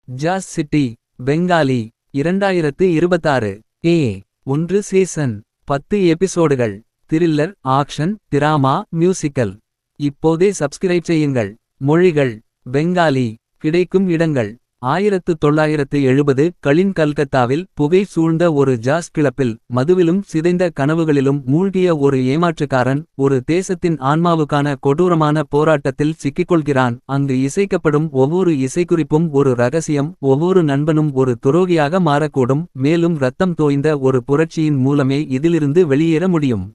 ஜாஸ் City Bengali 2026 1 season 10 எபிசோடுகள் thriller action drama musical இப்போதே subscribe செய்யுங்கள் மொழிகள் பெங்காலி கிடைக்கும் இடங்கள் 1970 களின் கல்கத்தாவில் புகை சூழ்ந்த ஒரு ஜாஸ் கிளப்பில் மதுவிலும் சிதைந்த கனவுகளிலும் மூழ்கிய ஒரு ஏமாற்றுக்காரன் ஒரு தேசத்தின் ஆன்மாவுக்கான கொடூரமான போராட்டத்தில் சிக்கிக்கொள்கிறான். அங்கு இசைக்கப்படும் ஒவ்வொரு இசைக்குறிப்பும் ஒரு ரகசியம், ஒவ்வொரு நண்பனும் ஒரு துரோகியாக மாறக்கூடும், மேலும் ரத்தம் தோய்ந்த ஒரு புரட்சியின் மூலமே இதிலிருந்து வெளியேற முடியும்.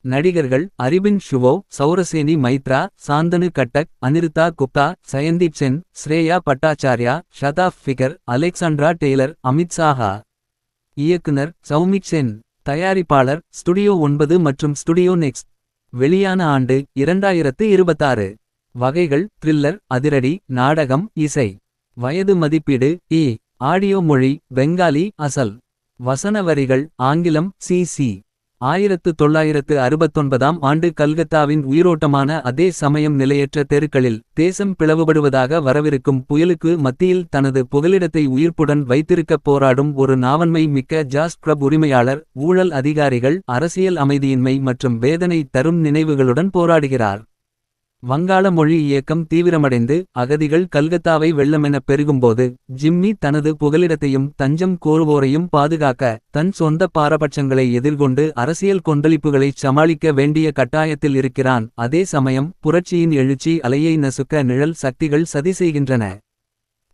நடிகர்கள் அரிபின் ஷுவோ, சௌரசேனி மைத்ரா, சாந்தனு கட்டக், அனிருத்தா குப்தா, சயந்தீப் சென், ஸ்ரேயா பட்டாச்சார்யா, ஷதாப் ஃபிகர், அலெக்சாண்ட்ரா டெய்லர், அமித் சாஹா. இயக்குனர் சௌமிக் சென். தயாரிப்பாளர் ஸ்டுடியோ 9 மற்றும் ஸ்டுடியோ நெக்ஸ்ட். வெளியான ஆண்டு 2026. வகைகள் த்ரில்லர், அதிரடி, நாடகம், இசை. வயது மதிப்பீடு ஆடியோ மொழி பெங்காலி அசல். வசன வரிகள் ஆங்கிலம் சிசி. 1969 ஆண்டு கல்கத்தாவின் உயிரோட்டமான அதே சமயம் நிலையற்ற தெருக்களில் தேசம் பிளவுபடுவதாக வரவிருக்கும் புயலுக்கு மத்தியில் தனது புகலிடத்தை உயிர்ப்புடன் வைத்திருக்கப் போராடும் ஒரு நாவன்மை மிக்க ஜாஸ் கிளப் உரிமையாளர் ஊழல் அதிகாரிகள் அரசியல் அமைதியின்மை மற்றும் வேதனை தரும் நினைவுகளுடன் போராடுகிறார். வங்காள மொழி இயக்கம் தீவிரமடைந்து அகதிகள் கல்கத்தாவை வெள்ளமெனப் பெருகும்போது ஜிம்மி தனது புகலிடத்தையும் தஞ்சம் கோருவோரையும் பாதுகாக்க தன் சொந்த பாரபட்சங்களை எதிர்கொண்டு அரசியல் கொந்தளிப்புகளைச் சமாளிக்க வேண்டிய கட்டாயத்தில் இருக்கிறான். அதே சமயம் புரட்சியின் எழுச்சி அலையை நசுக்க நிழல் சக்திகள் சதி செய்கின்றன.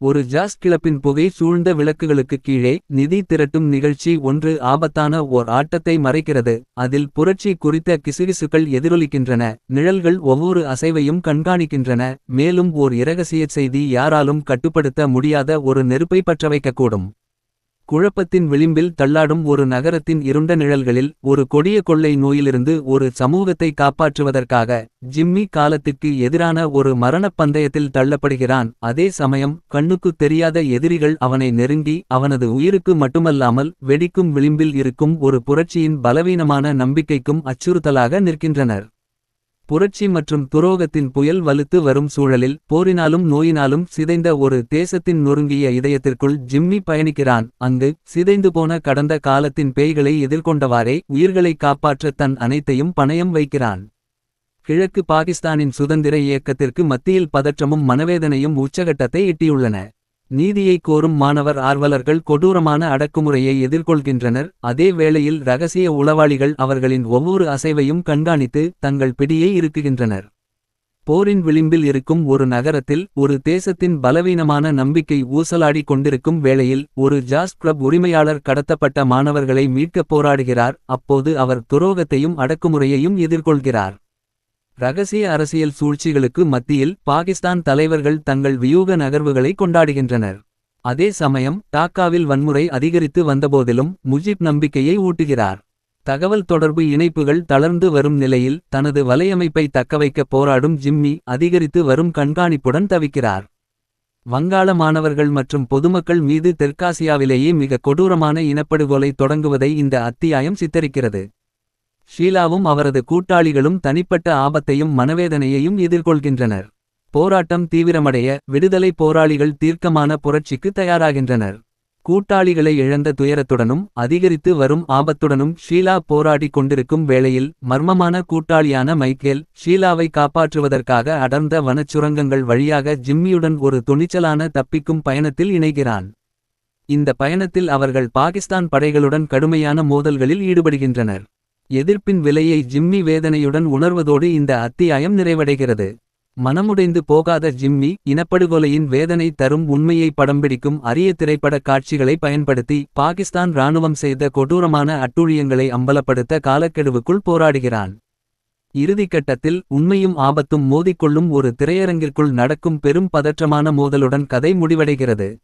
ஒரு ஜாஸ் கிளப்பின் புகை சூழ்ந்த விளக்குகளுக்கு கீழே நிதி திரட்டும் நிகழ்ச்சி ஒன்று ஆபத்தான ஓர் ஆட்டத்தை மறைக்கிறது. அதில் புரட்சி குறித்த கிசுகிசுக்கள் எதிரொலிக்கின்றன, நிழல்கள் ஒவ்வொரு அசைவையும் கண்காணிக்கின்றன, மேலும் ஓர் இரகசிய செய்தி யாராலும் கட்டுப்படுத்த முடியாத ஒரு நெருப்பை பற்றவைக்கக்கூடும். குழப்பத்தின் விளிம்பில் தள்ளாடும் ஒரு நகரத்தின் இருண்ட நிழல்களில் ஒரு கொடிய கொள்ளை நோயிலிருந்து ஒரு சமூகத்தை காப்பாற்றுவதற்காக ஜிம்மி காலத்துக்கு எதிரான ஒரு மரணப் பந்தயத்தில் தள்ளப்படுகிறான். அதே சமயம் கண்ணுக்குத் தெரியாத எதிரிகள் அவனை நெருங்கி அவனது உயிருக்கு மட்டுமல்லாமல் வெடிக்கும் விளிம்பில் இருக்கும் ஒரு புரட்சியின் பலவீனமான நம்பிக்கைக்கும் அச்சுறுத்தலாக நிற்கின்றனர். புரட்சி மற்றும் துரோகத்தின் புயல் வலுத்து வரும் சூழலில் போரினாலும் நோயினாலும் சிதைந்த ஒரு தேசத்தின் நொறுங்கிய இதயத்திற்குள் ஜிம்மி பயணிக்கிறான். அங்கு சிதைந்து போன கடந்த காலத்தின் பேய்களை எதிர்கொண்டவாறே உயிர்களை காப்பாற்ற தன் அனைத்தையும் பணயம் வைக்கிறான். கிழக்கு பாகிஸ்தானின் சுதந்திர இயக்கத்திற்கு மத்தியில் பதற்றமும் மனவேதனையும் உச்சகட்டத்தை எட்டியுள்ளன. நீதியை கோரும் மாணவர் ஆர்வலர்கள் கொடூரமான அடக்குமுறையை எதிர்கொள்கின்றனர். அதே வேளையில் இரகசிய உளவாளிகள் அவர்களின் ஒவ்வொரு அசைவையும் கண்காணித்து தங்கள் பிடியை இறுக்குகின்றனர். போரின் விளிம்பில் இருக்கும் ஒரு நகரத்தில் ஒரு தேசத்தின் பலவீனமான நம்பிக்கை ஊசலாடி கொண்டிருக்கும் வேளையில் ஒரு ஜாஸ் கிளப் உரிமையாளர் கடத்தப்பட்ட மாணவர்களை மீட்கப் போராடுகிறார். அப்போது அவர் துரோகத்தையும் அடக்குமுறையையும் எதிர்கொள்கிறார். இரகசிய அரசியல் சூழ்ச்சிகளுக்கு மத்தியில் பாகிஸ்தான் தலைவர்கள் தங்கள் வியூக நகர்வுகளை கொண்டாடுகின்றனர். அதே சமயம் டாக்காவில் வன்முறை அதிகரித்து வந்தபோதிலும் முஜிப் நம்பிக்கையை ஊட்டுகிறார். தகவல் தொடர்பு இணைப்புகள் தளர்ந்து வரும் நிலையில் தனது வலையமைப்பை தக்கவைக்க போராடும் ஜிம்மி அதிகரித்து வரும் கண்காணிப்புடன் தவிக்கிறார். வங்காள மாணவர்கள் மற்றும் பொதுமக்கள் மீது தெற்காசியாவிலேயே மிக கொடூரமான இனப்படுகொலை தொடங்குவதை இந்த அத்தியாயம் சித்தரிக்கிறது. ஷீலாவும் அவரது கூட்டாளிகளும் தனிப்பட்ட ஆபத்தையும் மனவேதனையையும் எதிர்கொள்கின்றனர். போராட்டம் தீவிரமடைய விடுதலை போராளிகள் தீர்க்கமான புரட்சிக்கு தயாராகின்றனர். கூட்டாளிகளை இழந்த துயரத்துடனும் அதிகரித்து வரும் ஆபத்துடனும் ஷீலா போராடி கொண்டிருக்கும் வேளையில் மர்மமான கூட்டாளியான மைக்கேல் ஷீலாவை காப்பாற்றுவதற்காக அடர்ந்த வனச்சுரங்கங்கள் வழியாக ஜிம்மியுடன் ஒரு துணிச்சலான தப்பிக்கும் பயணத்தில் இணைகிறான். இந்த பயணத்தில் அவர்கள் பாகிஸ்தான் படைகளுடன் கடுமையான மோதல்களில் ஈடுபடுகின்றனர். எதிர்ப்பின் விலையை ஜிம்மி வேதனையுடன் உணர்வதோடு இந்த அத்தியாயம் நிறைவடைகிறது. மனமுடைந்து போகாத ஜிம்மி இனப்படுகொலையின் வேதனை தரும் உண்மையை படம்பிடிக்கும் அரிய திரைப்பட காட்சிகளை பயன்படுத்தி பாகிஸ்தான் இராணுவம் செய்த கொடூரமான அட்டூழியங்களை அம்பலப்படுத்த காலக்கெடுவுக்குள் போராடுகிறான். இறுதிக்கட்டத்தில் உண்மையும் ஆபத்தும் மோதிக்கொள்ளும் ஒரு திரையரங்கிற்குள் நடக்கும் பெரும் பதற்றமான மோதலுடன் கதை முடிவடைகிறது.